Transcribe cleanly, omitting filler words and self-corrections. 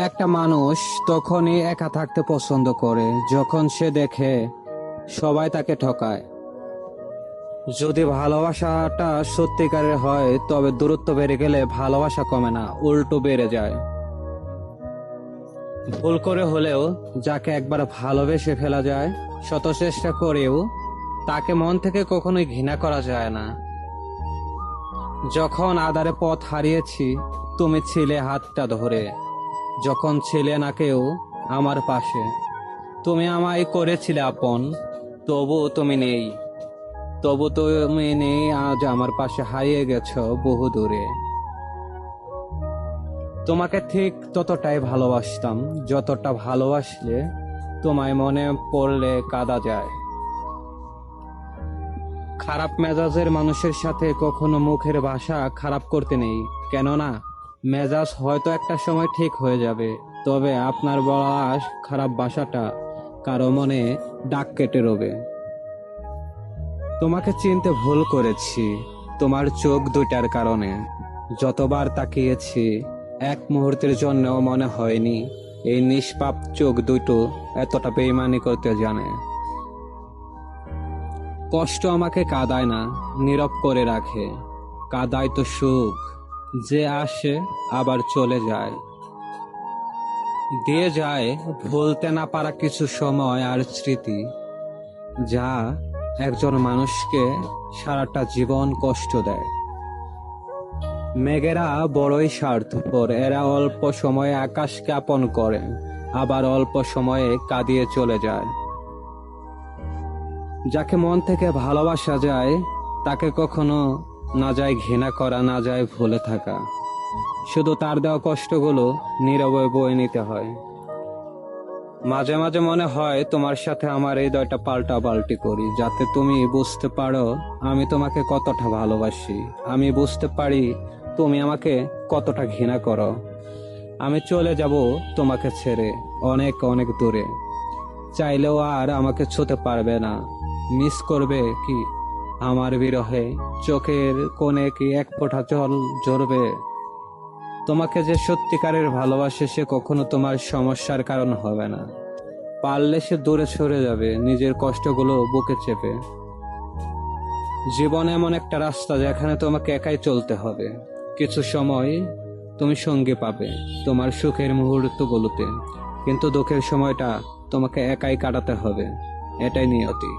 একটা মানুষ তখনই একা থাকতে পছন্দ করে যখন সে দেখে সবাই তাকে ঠকায়। যদি ভালোবাসাটা সত্যিকারের হয় তবে দূরত্ব বেড়ে গেলে ভালোবাসা কমে না, উল্টো বেড়ে যায়। ভুল করে হলেও যাকে একবার ভালোবেসে ফেলা যায়, শত চেষ্টা করেও তাকে মন থেকে কখনোই ঘৃণা করা যায় না। যখন আঁধারে পথ হারিয়েছি তুমি ছিলে হাতটা ধরে, যখন ছিলে না কেউ আমার পাশে, তুমি আমায় করেছিলে আপন। তবু তুমি নেই, তবু তুমি নেই আজ আমার পাশে, হারিয়ে গেছো বহু দূরে। তোমাকে ঠিক ততটাই ভালোবাসতাম যতটা ভালোবাসলে তোমায় মনে পড়লে কাঁদা যায়। খারাপ মেজাজের মানুষের সাথে কখনো মুখের ভাষা খারাপ করতে নেই, কেননা মেজাজ হয়তো একটা সময় ঠিক হয়ে যাবে, তবে আপনার বলা খারাপ ভাষাটা কারো মনে দাগ কেটে রবে। তোমাকে চিনতে ভুল করেছি তোমার চোখ দুইটার কারণে। যতবার তাকিয়েছি এক মুহূর্তের জন্যও মনে হয়নি এই নিষ্পাপ চোখ দুটো এতটা বেইমানি করতে জানে। কষ্ট আমাকে কাঁদায় না, নীরব করে রাখে। কাঁদায় তো সুখ, যে আসে আবার চলে যায়, দিয়ে যায় ভুলতে না পারা কিছু সময় আর স্মৃতি, যা একজন মানুষকে সারাটা জীবন কষ্ট দেয়। মেঘেরা বড়ই স্বার্থপর, এরা অল্প সময়ে আকাশকে আপন করে, আবার অল্প সময়ে কাঁদিয়ে চলে যায়। যাকে মন থেকে ভালোবাসা যায় তাকে কখনো না যায় ঘৃণা করা, না যায় ভুলে থাকা, শুধু তার দেওয়া কষ্টগুলো নীরবে বয়ে নিতে হয়। মাঝে মাঝে মনে হয় তোমার সাথে আমার এই হৃদয়টা পাল্টা পাল্টি করি, যাতে তুমি বুঝতে পারো আমি তোমাকে কতটা ভালোবাসি, আমি বুঝতে পারি তুমি আমাকে কতটা ঘৃণা করো। আমি চলে যাব তোমাকে ছেড়ে অনেক অনেক দূরে, চাইলেও আর আমাকে ছুঁতে পারবে না। মিস করবে কি আমার বিরহে, চোখের কোণে কি এক ফোঁটা জল ঝরবে? তোমাকে যে সত্যিকারের ভালোবাসে সে কখনো তোমার সমস্যার কারণ হবে না, পারলে সে দূরে সরে যাবে নিজের কষ্টগুলো বুকে চেপে। জীবন এমন একটা রাস্তা যেখানে তোমাকে একাই চলতে হবে। কিছু সময় তুমি সঙ্গী পাবে তোমার সুখের মুহূর্তগুলোতে, কিন্তু দুঃখের সময়টা তোমাকে একাই কাটাতে হবে, এটাই নিয়তি।